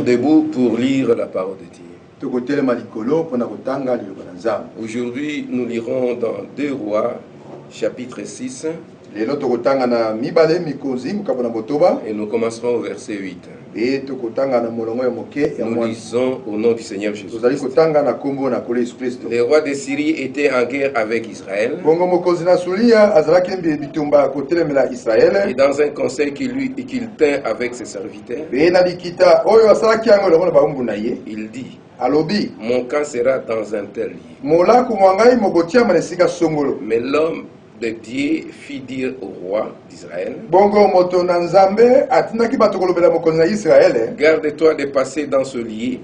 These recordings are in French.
Debout pour lire la parole de Dieu. Aujourd'hui, nous lirons dans 2 Rois, chapitre 6. Et nous commencerons au verset 8. Nous lisons au nom du Seigneur Jésus. Les rois de Syrie étaient en guerre avec Israël. Et dans un conseil qu'il tint avec ses serviteurs, il dit: mon camp sera dans un tel lieu. Mais l'homme de Dieu fit dire au roi d'Israël: garde-toi de passer dans ce lieu,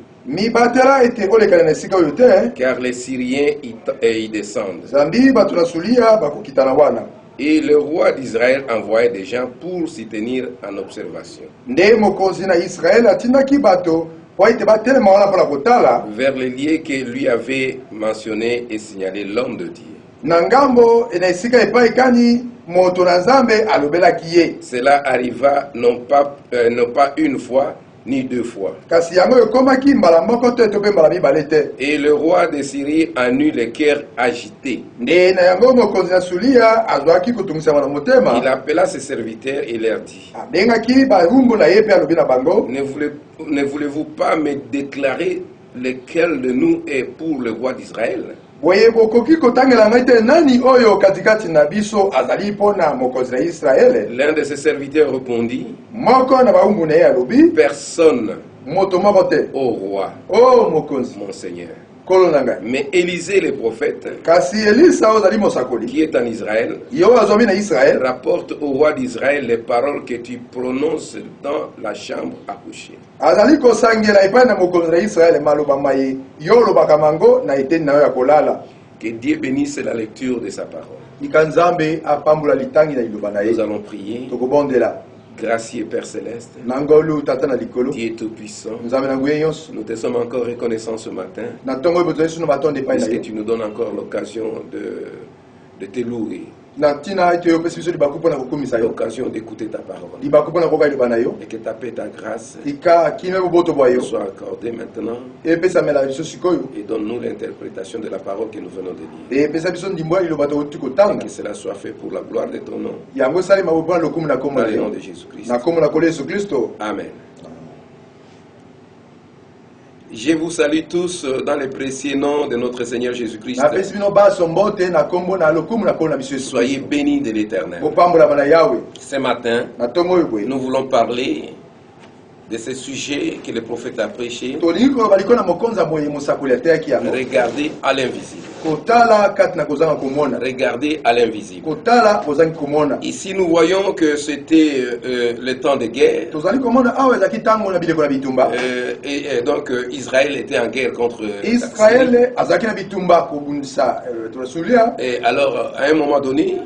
car les Syriens y descendent. Et le roi d'Israël envoyait des gens pour s'y tenir en observation vers les lieux que lui avait mentionné et signalé l'homme de Dieu. Cela arriva non pas une fois ni 2 fois. Et le roi de Syrie en eut le cœur agité. Il appela ses serviteurs et leur dit: ne voulez-vous pas me déclarer lequel de nous est pour le roi d'Israël? L'un de ses serviteurs répondit: personne, ô roi, mon Seigneur. Mais Élisée le prophète, qui est en Israël, rapporte au roi d'Israël les paroles que tu prononces dans la chambre à coucher. Que Dieu bénisse la lecture de sa parole. Nous allons prier. Gracieux Père Céleste, Dieu Tout-Puissant, nous te sommes encore reconnaissants ce matin parce que tu nous donnes encore l'occasion de te louer, l'occasion d'écouter ta parole, et que ta paix, ta grâce soit accordée maintenant, et donne-nous l'interprétation de la parole que nous venons de lire, et que cela soit fait pour la gloire de ton nom, dans le nom de Jésus-Christ. Amen. Je vous salue tous dans le précieux nom de notre Seigneur Jésus-Christ. Soyez bénis de l'Éternel. Ce matin, nous voulons parler de ce sujet que le prophète a prêché. Regardez à l'invisible. Regardez à l'invisible. Ici, nous voyons que c'était le temps de guerre. Et donc, Israël était en guerre contre Israël. Et alors, à un moment donné,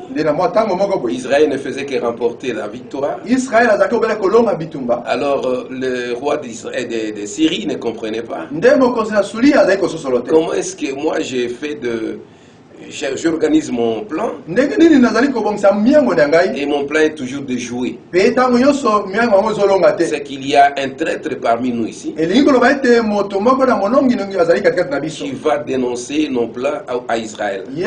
Israël ne faisait que remporter la victoire. Alors, le roi de Syrie ne comprenait pas. Comment est-ce que moi j'ai fait j'organise mon plan et mon plan est toujours de jouer. C'est qu'il y a un traître parmi nous ici qui va dénoncer nos plans à Israël. Il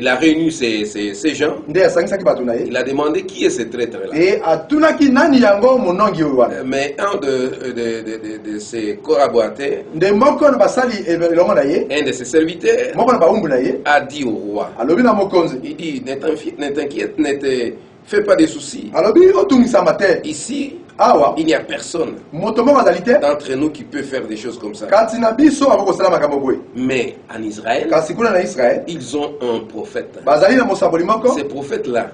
a réuni ces gens. Il a demandé qui est ce traître-là. Mais un de ses collaborateurs, un de ses serviteurs, a dit au roi, il dit: ne t'inquiète, ne te fais pas de soucis. Ici, il n'y a personne d'entre nous qui peut faire des choses comme ça. Mais en Israël, ils ont un prophète. Ce prophète-là,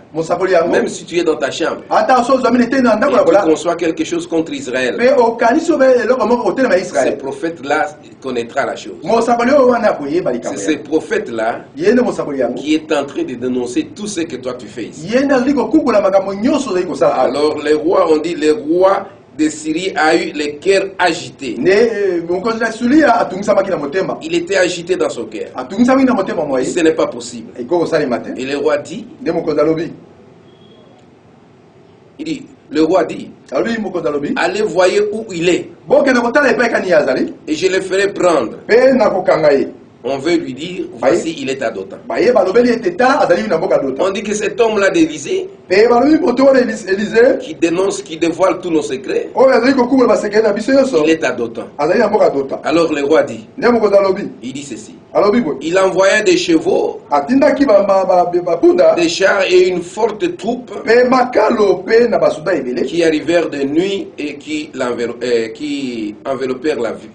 même si tu es dans ta chambre et tu conçois quelque chose contre Israël, ce prophète-là connaîtra la chose. C'est ce prophète-là qui est en train de dénoncer tout ce que toi tu fais ici. Alors les rois ont dit: les rois de Syrie a eu le cœur agité. Il était agité dans son cœur. Ce n'est pas possible. Et le roi dit, il dit: Le roi dit, allez voyez où il est. Et je le ferai prendre. On veut lui dire, voici, il est à Dothan. On dit que cet homme-là d'Élysée, qui dénonce, qui dévoile tous nos secrets, il est à Dothan. Alors le roi dit, il dit ceci. Il envoya des chevaux, des chars et une forte troupe qui arrivèrent de nuit et qui enveloppèrent la ville.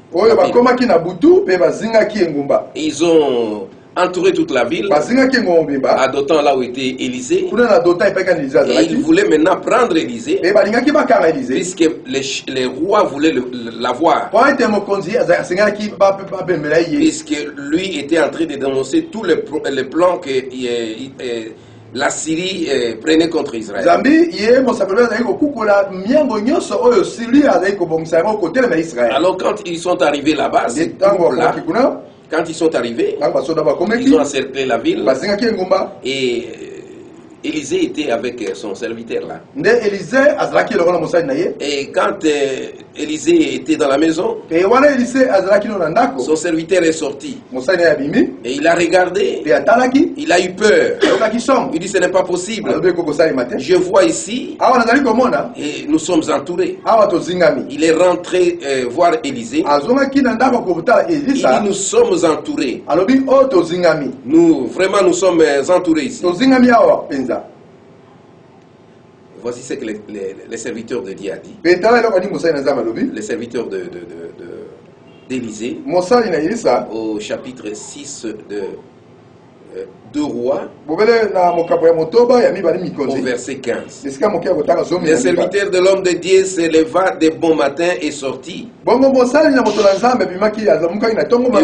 Ils ont entouré toute la ville, à Dothan là où était Élysée, et ils voulaient maintenant prendre Élysée, puisque les rois voulaient l'avoir, puisque lui était en train de dénoncer tous les plans que la Syrie prenait contre Israël. Alors quand ils sont arrivés là-bas, quand ils sont arrivés, ils ont encerclé la ville et Élysée était avec son serviteur là. Et quand Élysée était dans la maison, son serviteur est sorti. Et il a regardé. Il a eu peur. Il dit ce n'est pas possible. Je vois ici et nous sommes entourés. Il est rentré voir Élysée. Il dit nous sommes entourés. Nous sommes entourés ici. Voici ce que les serviteurs de Dieu a dit. Les serviteurs d'Élysée, au chapitre 6 de 2 Rois, au verset 15. Le serviteur de l'homme de Dieu se leva de bon matin et sortit. Et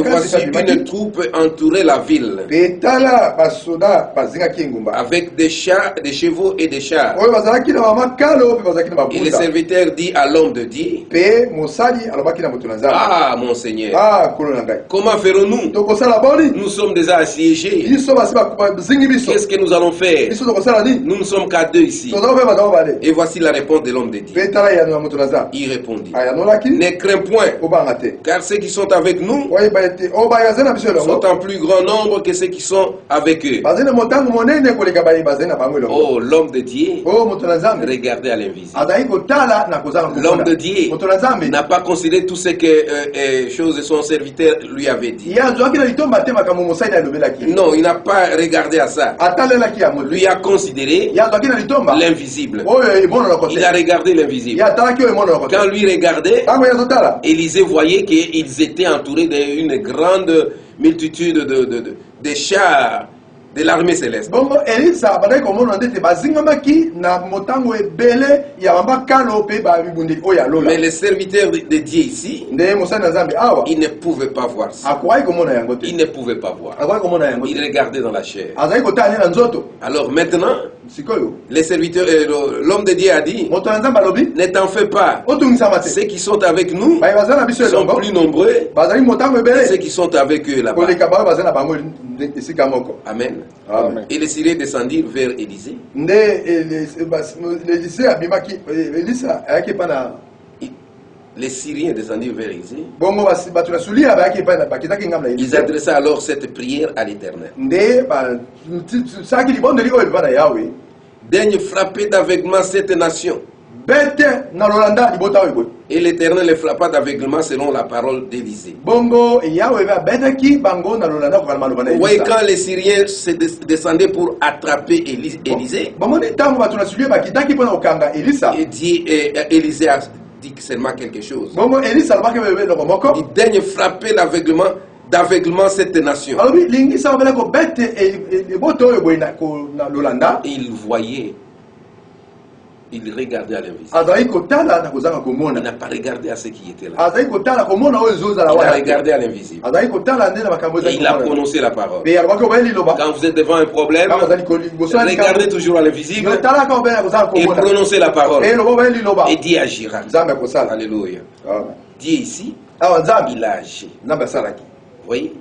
voici une troupe entourait la ville, avec des chevaux et des chars. Et le serviteur dit à l'homme de Dieu, ah mon Seigneur, comment ferons-nous? Nous sommes déjà assiégés. Qu'est-ce que nous allons faire? Nous ne sommes qu'à 2 ici. Et voici la réponse de l'homme de Dieu. Il répondit, ne crains point, car ceux qui sont avec nous sont en plus grand nombre que ceux qui sont avec eux. Oh, l'homme de Dieu regardait à l'invisible. L'homme de Dieu n'a pas considéré tout ce que son serviteur lui avait dit. Non, il n'a pas regardé à ça. Lui a considéré l'invisible. Il a regardé l'invisible. Quand lui regardait, Élysée voyait qu'ils étaient entourés d'une grande multitude de chars de l'armée céleste. Mais les serviteurs de Dieu ici, ils ne pouvaient pas voir ça. Ils ne pouvaient pas voir. Ils regardaient dans la chair. Alors maintenant, les serviteurs, l'homme de Dieu a dit, ne t'en fais pas. Ceux qui sont avec nous sont plus nombreux que ceux qui sont avec eux là-bas. Amen. Amen. Et les Syriens descendirent vers Élysée. Les Syriens descendirent vers Élysée. Ils adressaient alors cette prière à l'Éternel. Daigne frapper d'aveuglement cette nation. Et l'Éternel les frappa d'aveuglement selon la parole d'Élysée. Oui, quand les Syriens descendaient pour attraper Élysée, Élysée a dit seulement quelque chose. Il daigne frapper d'aveuglement cette nation. Il voyait. Il regardait à l'invisible. Il n'a pas regardé à ce qui était là. Il a regardé à l'invisible. Et il a prononcé la parole. Quand vous êtes devant un problème, regardez toujours à l'invisible et prononcez la parole. Et Dieu agira. Alléluia. Dieu ici, il a agi. Vous voyez?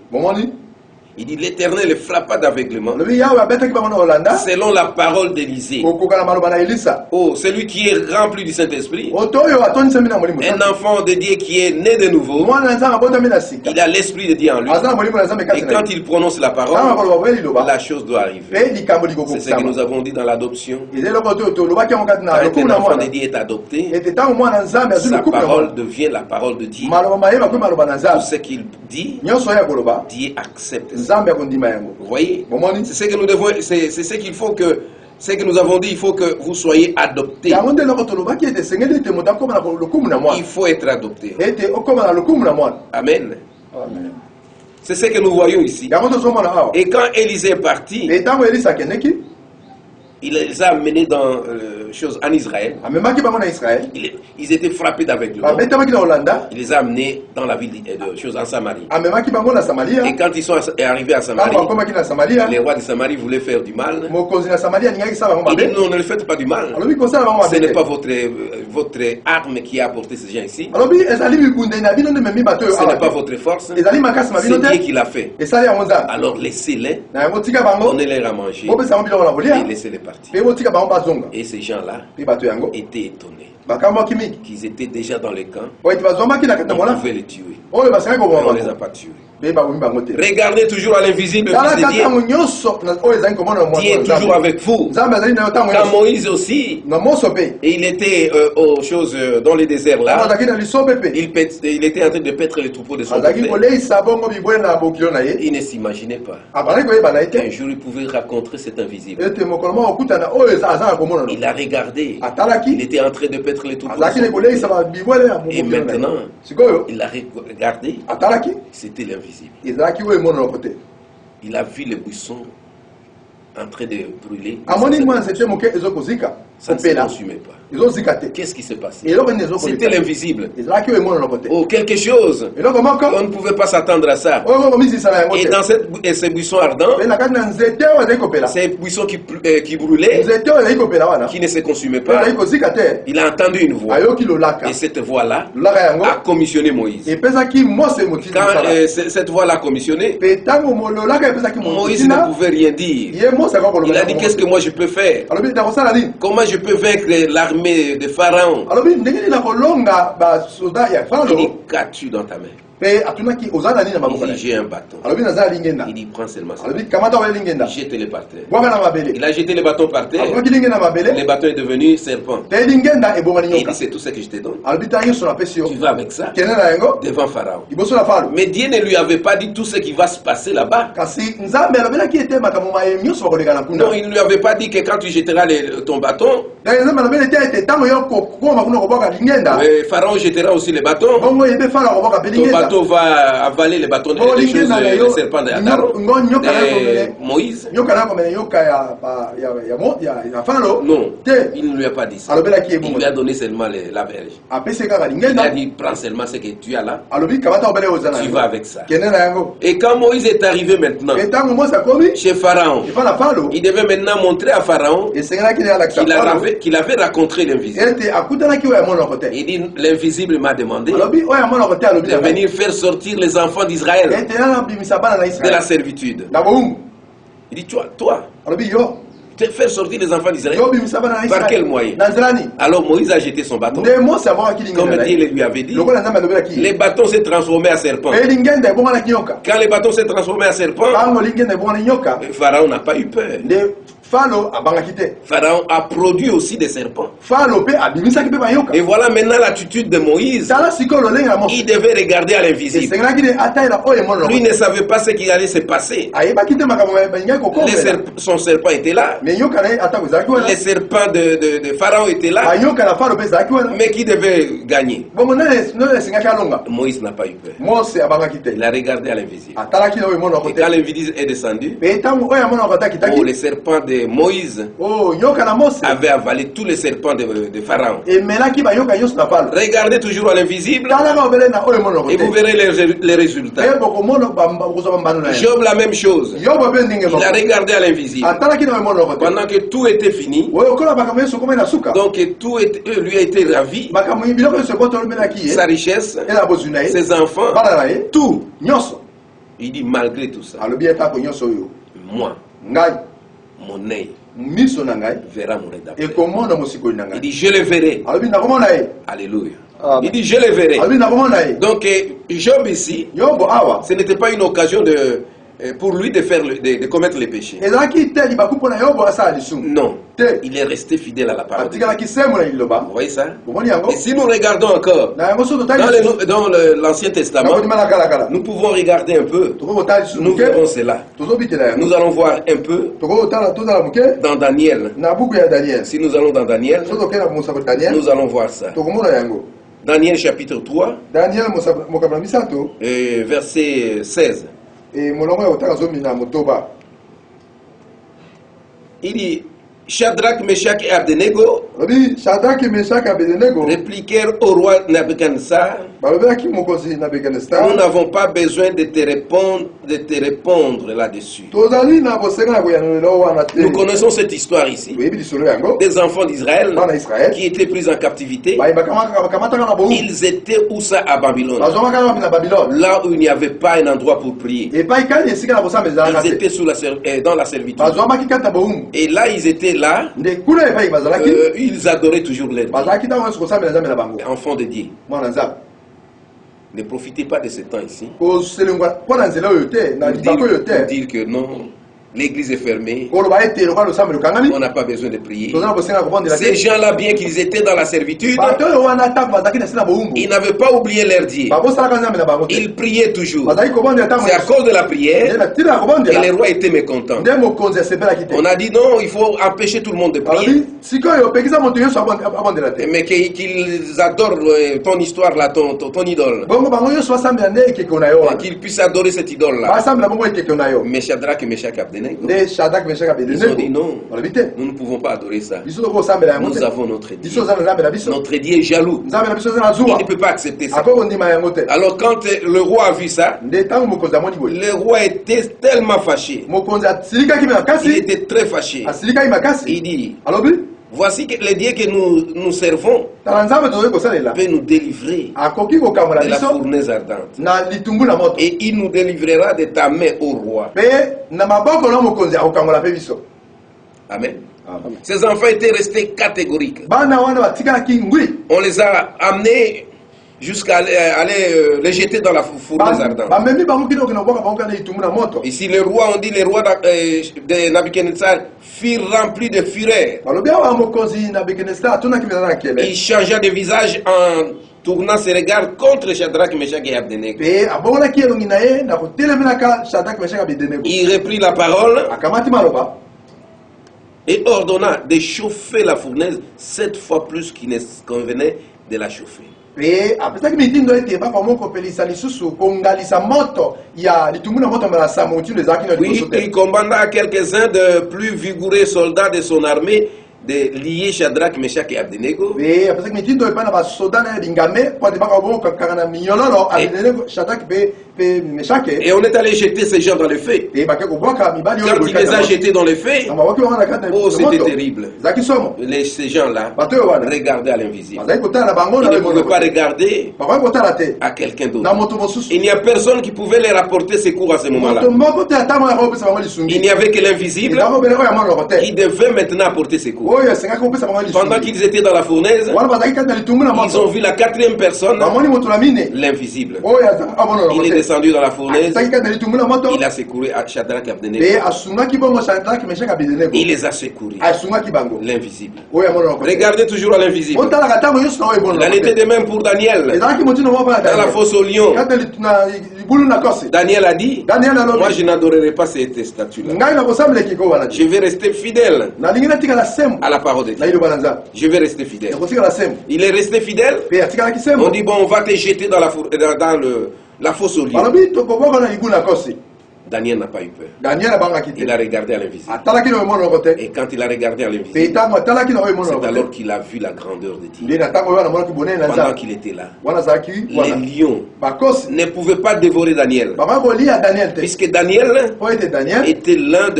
Il dit l'Éternel les frappa d'aveuglement selon la parole d'Élisée. Oh, celui qui est rempli du Saint-Esprit, un enfant de Dieu qui est né de nouveau, il a l'Esprit de Dieu en lui. Et quand il prononce la parole, la chose doit arriver. C'est ce que nous avons dit dans l'adoption. Quand un enfant de Dieu est adopté, sa parole devient la parole de Dieu. Tout ce qu'il dit, Dieu accepte. Vous voyez, c'est ce que nous devons, c'est ce qu'il faut que, ce que nous avons dit, il faut que vous soyez adoptés. Il faut être adopté. Amen. C'est ce que nous voyons ici. Et quand Élisée est parti, il les a amenés dans en Israël. Ils étaient frappés d'aveuglement. Il les a amenés dans la ville de en Samarie. Et quand ils sont arrivés à Samarie, les rois de Samarie voulaient faire du mal. Il dit non, ne le faites pas du mal. Ce n'est pas votre arme qui a apporté ces gens ici. Ce n'est pas votre force. C'est Dieu qui l'a fait. Alors laissez-les, donnez-les à manger et laissez-les partir. Et ces gens-là étaient étonnés qu'ils étaient déjà dans les camps. On pouvait les tuer. On ne les a pas tués. Regardez toujours à l'invisible, fils de Dieu. Dieu est toujours avec vous. Quand Moïse aussi, et il était aux choses dans les déserts là, il était en train de paître les troupeaux de son père. Il ne s'imaginait pas qu'un jour il pouvait rencontrer cet invisible. Il a regardé, il était en train de paître les troupeaux de son père. Et maintenant, il a regardé, c'était l'invisible. Il a vu les buissons en train de brûler. Ça ne se consumait pas. Qu'est-ce qui s'est passé? C'était l'invisible. Oh, quelque chose. On ne pouvait pas s'attendre à ça. Et dans ces buissons ardents, ces buissons qui brûlaient, qui ne se consumaient pas, il a entendu une voix. Et cette voix-là a commissionné Moïse. Quand cette voix-là a commissionné, Moïse ne pouvait rien dire. Il a dit, qu'est-ce que moi je peux faire? Comment je peux vaincre l'armée de Pharaon? Il dit, qu'as-tu dans ta main? Il dit, j'ai un bâton. Il dit, prends seulement ça. Jette-le par terre. Il a jeté le bâton par terre. Le bâton est devenu serpent. Et il dit, c'est tout ce que je te donne. Tu vas avec ça devant Pharaon. Mais Dieu ne lui avait pas dit tout ce qui va se passer là-bas. Non, il ne lui avait pas dit que quand tu jetteras ton bâton, Pharaon jettera aussi le bâton. Ton bâton va avaler les bâtons des serpents de Moïse. Non, il ne lui a pas dit ça. Il lui a donné seulement la verge. Il a dit, prends seulement ce que tu as là. Tu vas avec ça. Et quand Moïse est arrivé maintenant chez Pharaon, il devait maintenant montrer à Pharaon qu'il avait rencontré l'invisible. Il dit, l'invisible m'a demandé de venir faire sortir les enfants d'Israël de la servitude. Il dit, toi, te faire sortir les enfants d'Israël par quel moyen? Alors Moïse a jeté son bâton. Comme Dieu lui avait dit, les bâtons s'est transformé en serpent. Quand les bâtons s'est transformé en serpent, Pharaon n'a pas eu peur. Pharaon a produit aussi des serpents. Et voilà maintenant l'attitude de Moïse. Il devait regarder à l'invisible. Lui ne savait pas ce qui allait se passer. Son serpent était là. Les serpents de Pharaon étaient là. Mais qui devait gagner? Moïse n'a pas eu peur. Il a regardé à l'invisible. Et quand l'invisible est descendu, les serpents de Moïse avait avalé tous les serpents de Pharaon. Regardez toujours à l'invisible et vous verrez les résultats. Job la même chose. Il a regardé à l'invisible. Pendant que tout était fini, donc tout lui a été ravi, sa richesse, ses enfants, tout. Il dit malgré tout ça, moi, mon œil verra mon rédempteur. Il dit je le verrai. Alléluia. Il dit je le verrai. Donc Job ici, ce n'était pas une occasion pour lui de commettre les péchés. Non, il est resté fidèle à la parole de Dieu. Vous voyez ça? Et si nous regardons encore dans l'Ancien Testament, nous pouvons regarder un peu. Nous verrons cela. Nous allons voir un peu dans Daniel. Si nous allons dans Daniel, nous allons voir ça. Daniel chapitre 3, verset 16. Il dit Shadrach, Meshach et Abednego répliquèrent au roi Nabuchodonosor, nous n'avons pas besoin de te répondre là-dessus. Nous connaissons cette histoire ici. Des enfants d'Israël qui étaient pris en captivité. Ils étaient où ça à Babylone? Là où il n'y avait pas un endroit pour prier. Ils étaient dans la servitude. Et là ils étaient là, ils adoraient toujours leur Dieu. Enfants de Dieu. Ne profitez pas de ce temps ici pour dire que non, l'église est fermée, on n'a pas besoin de prier. Ces gens-là, bien qu'ils étaient dans la servitude, ils n'avaient pas oublié leur Dieu. Ils priaient toujours. C'est à cause de la prière que les rois étaient mécontents. On a dit non, il faut empêcher tout le monde de prier. Mais qu'ils adorent ton histoire là, ton idole. Qu'ils puissent adorer cette idole là. Mais Shadrach et Meshach et Abednego, ils ont dit non, nous ne pouvons pas adorer ça. Nous avons notre Dieu. Notre Dieu est jaloux. Il ne peut pas accepter ça. Alors quand le roi a vu ça, le roi était tellement fâché. Il était très fâché. Il dit, voici que le Dieu que nous servons peut nous délivrer de la fournaise ardente. Et il nous délivrera de ta main, ô roi. Amen. Ces enfants étaient restés catégoriques. On les a amenés jusqu'à aller les jeter dans la fournaise ardente. Ici, les rois, on dit, les rois de Nabuchodonosor furent remplis de fureur. Il changea de visage en tournant ses regards contre Shadrach, Meshach et Abednego. Il reprit la parole et ordonna de chauffer la fournaise 7 fois plus qu'il ne convenait de la chauffer. Oui, il commanda quelques-uns de plus vigoureux soldats de son armée de lier Shadrach, Meshach et Abednego. Et on est allé jeter ces gens dans le feu. Quand il les a jetés dans le feu, oh, c'était terrible. Ces gens-là regardaient à l'invisible. Ils ne pouvaient pas regarder à quelqu'un d'autre. Il n'y a personne qui pouvait les rapporter secours à ce moment-là. Il n'y avait que l'invisible qui devait maintenant apporter secours. Pendant qu'ils étaient dans la fournaise, ils ont vu la 4e personne, l'invisible. Il est descendu dans la fournaise, il a secouru Shadrach et Abednego. Il les a secourus, l'invisible. Regardez toujours à l'invisible. Il en était de même pour Daniel, dans la fosse au lion. Daniel a dit, moi je n'adorerai pas cette statue-là. Je vais rester fidèle à la parole de Dieu. Je vais rester fidèle. Il est resté fidèle. On dit bon, on va te jeter dans la fosse au lion. Daniel n'a pas eu peur. Il a regardé à l'invisible. Et quand il a regardé à l'invisible, c'est alors qu'il a vu la grandeur de Dieu. Pendant qu'il était là, les lions ne pouvaient pas dévorer Daniel. Puisque Daniel était l'un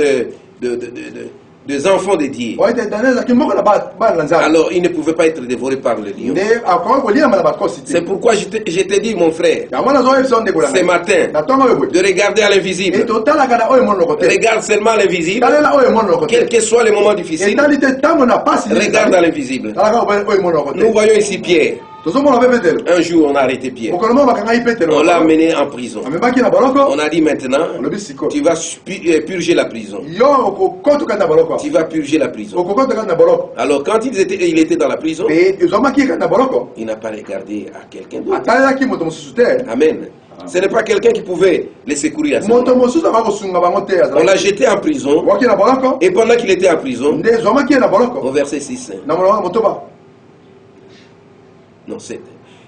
des enfants de Dieu. Alors ils ne pouvaient pas être dévorés par le lion. C'est pourquoi je t'ai dit, mon frère, ce matin, de regarder à l'invisible. Regarde seulement l'invisible. Quel que soit le moment difficile, regarde à l'invisible. Nous voyons ici Pierre. Un jour, on a arrêté Pierre. On l'a amené en prison. On a dit maintenant, tu vas purger la prison. Tu vas purger la prison. Alors, quand il était dans la prison, il n'a pas regardé à quelqu'un d'autre. Amen. Ce n'est pas quelqu'un qui pouvait les secourir. On l'a jeté en prison. Et pendant qu'il était en prison, au verset 6. Non, 7.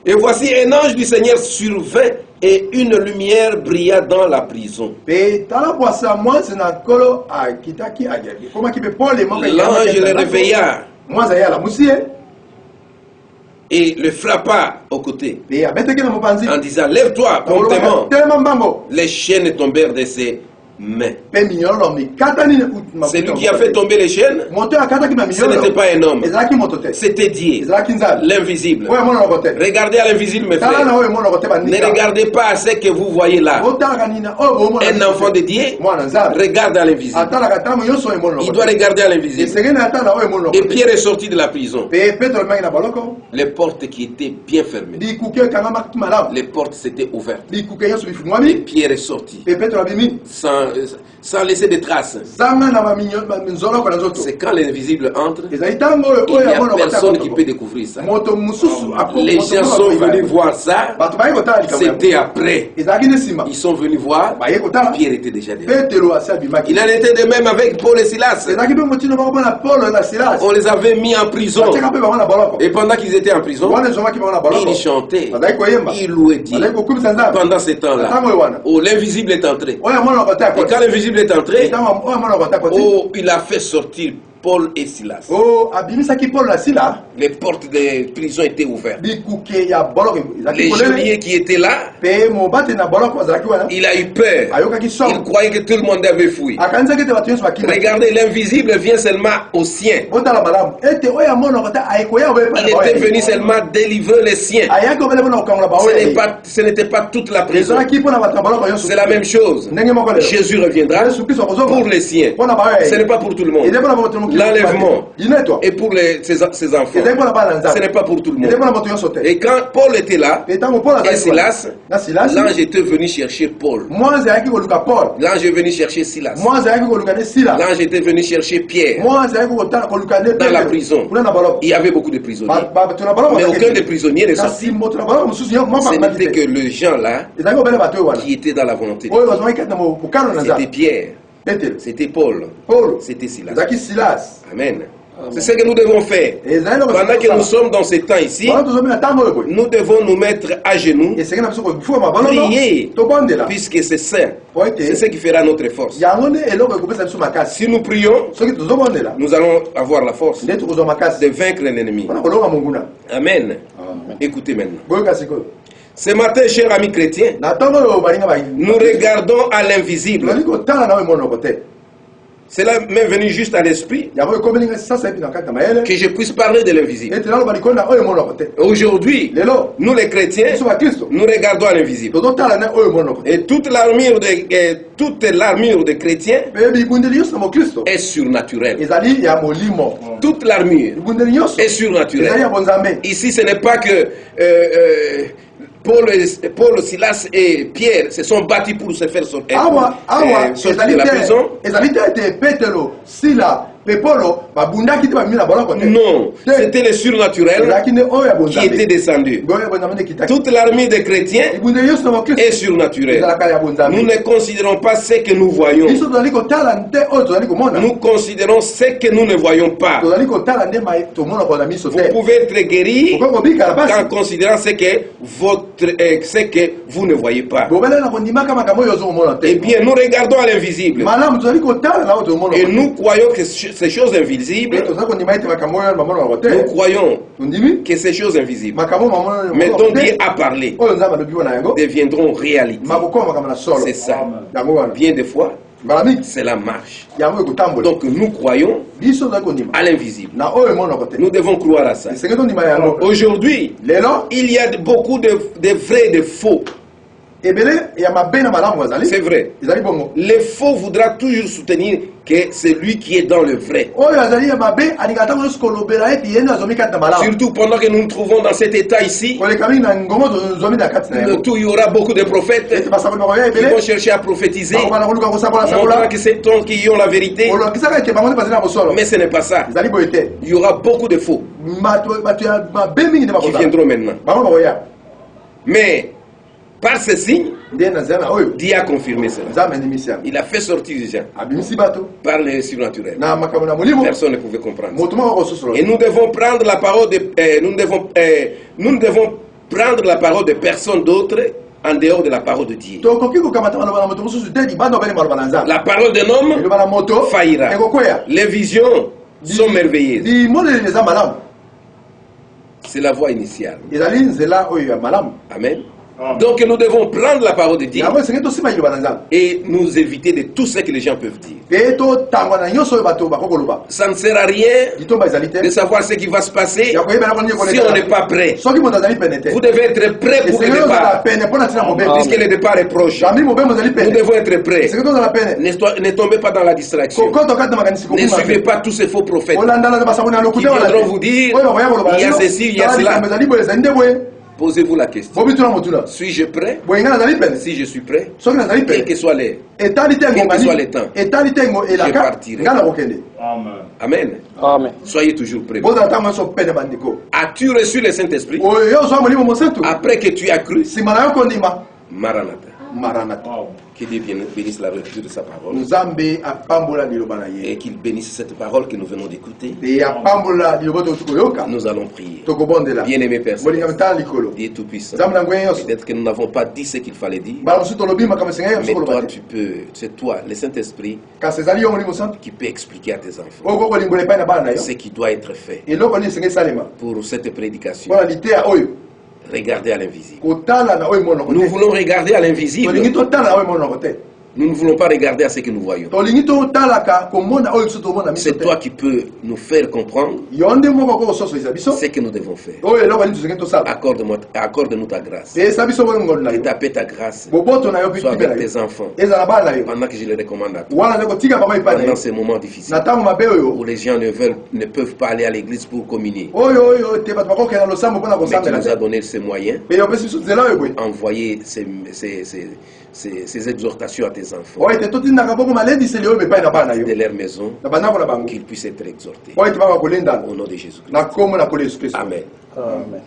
Et voici un ange du Seigneur survint et une lumière brilla dans la prison. L'ange le réveilla et le frappa au côté en disant, lève-toi promptement. Les chaînes tombèrent de ses mains. C'est lui qui a fait tomber les chaînes. Ce n'était pas un homme, c'était Dieu, l'invisible. Regardez à l'invisible, mes frères. Ne regardez pas à ce que vous voyez là. Un enfant de Dieu regarde à l'invisible. Il doit regarder à l'invisible. Et Pierre est sorti de la prison. Les portes qui étaient bien fermées, les portes s'étaient ouvertes. Et Pierre est sorti sans laisser de traces. C'est quand l'invisible entre, il n'y a personne qui peut découvrir ça. Les gens sont venus voir ça. C'était après. Ils sont venus voir. Pierre était déjà derrière. Il en était de même avec Paul et Silas. On les avait mis en prison. Et pendant qu'ils étaient en prison, ils chantaient, ils louaient Dieu. Pendant ce temps-là, l'invisible est entré. Et quand l'invisible est entré, il a fait sortir Paul et Silas. Les portes des prisons étaient ouvertes. Les geôliers qui étaient là, il a eu peur. Il croyait que tout le monde avait fui. Regardez, l'invisible vient seulement aux siens. Il était venu seulement délivrer les siens. Ce n'était pas toute la prison. C'est la même chose. Jésus reviendra pour les siens. Ce n'est pas pour tout le monde. L'enlèvement et pour ses enfants, ce n'est pas pour tout le monde. Et quand Paul était là, et Silas, l'ange était venu chercher Paul. L'ange est venu chercher Silas. L'ange était venu chercher Pierre dans la prison. Il y avait beaucoup de prisonniers, mais aucun des prisonniers n'est sorti. Ce n'était que le gens là qui était dans la volonté de Dieu. C'était Pierre. C'était Paul. C'était Silas. Amen. C'est ce que nous devons faire. Pendant que nous sommes dans ce temps ici, nous devons nous mettre à genoux, prier, puisque c'est saint. C'est ce qui fera notre force. Si nous prions, nous allons avoir la force de vaincre l'ennemi. Amen. Écoutez maintenant. Ce matin, chers amis chrétiens, nous regardons à l'invisible. Cela m'est venu juste à l'esprit que je puisse parler de l'invisible. Aujourd'hui, nous les chrétiens, nous regardons à l'invisible. Et toute l'armure des chrétiens est surnaturelle. Toute l'armure est surnaturelle. Ici, ce n'est pas que Paul, Silas et Pierre se sont battus pour se faire sortir de la prison. Non, c'était le surnaturel qui était descendu. Toute l'armée des chrétiens est surnaturelle. Nous ne considérons pas ce que nous voyons. Nous considérons ce que nous ne voyons pas. Vous pouvez être guéri en considérant ce que vous ne voyez pas. Eh bien, nous regardons à l'invisible. Et nous croyons que ces choses invisibles, nous croyons que ces choses invisibles, mais dont Dieu a parlé, deviendront réalité. C'est ça. Bien des fois, C'est la marche. Donc nous croyons à l'invisible. Nous devons croire à ça. Aujourd'hui, il y a beaucoup de vrais et de faux. C'est vrai. Le faux voudra toujours soutenir que c'est lui qui est dans le vrai. Surtout pendant que nous nous trouvons dans cet état ici, il y aura beaucoup de prophètes qui vont chercher à prophétiser, montrant que c'est eux qui ont la vérité. Mais ce n'est pas ça. Il y aura beaucoup de faux qui viendront maintenant. Mais par ce signe, Dieu a confirmé cela. Il a fait sortir les gens par le surnaturel. Personne ne pouvait comprendre. Et nous devons prendre la parole de, nous ne devons prendre la parole de personne d'autre en dehors de la parole de Dieu. La parole d'un homme faillira. Les visions sont merveilleuses. C'est la voie initiale. Amen. Donc nous devons prendre la parole de Dieu et nous éviter de tout ce que les gens peuvent dire. Ça ne sert à rien de savoir ce qui va se passer si on n'est pas prêt. Vous devez être prêt pour le départ, puisque le départ est proche. Nous devons être prêts. Ne tombez pas dans la distraction. Ne suivez pas tous ces faux prophètes qui viendront vous dire il y a ceci, il y a cela. Posez-vous la question. Suis-je prêt? Si je suis prêt, quel que soit l'heure, quel que soit le temps, je partirai. Amen. Amen. Soyez toujours prêts. As-tu reçu le Saint-Esprit? Après que tu as cru, Maranatha. Que Dieu bénisse la lecture de sa parole et qu'il bénisse cette parole que nous venons d'écouter. Nous allons prier. Bien-aimé Père Céleste, Dieu Tout-Puissant, peut-être que nous n'avons pas dit ce qu'il fallait dire, mais toi tu peux, c'est toi, le Saint-Esprit, qui peut expliquer à tes enfants ce qui doit être fait pour cette prédication. Regardez à l'invisible. Nous voulons regarder à l'invisible. Nous ne voulons pas regarder à ce que nous voyons. C'est toi qui peux nous faire comprendre ce que nous devons faire. Accorde-nous ta grâce. Et ta paix, ta grâce soit avec tes enfants pendant que je les recommande à toi. Pendant ces moments difficiles où les gens ne peuvent pas aller à l'église pour communier. Mais tu nous as donné ces moyens. Envoyer ces exhortations à tes enfants de leur maison, qu'ils puissent être exhortés. Au nom de Jésus-Christ. Amen. Amen.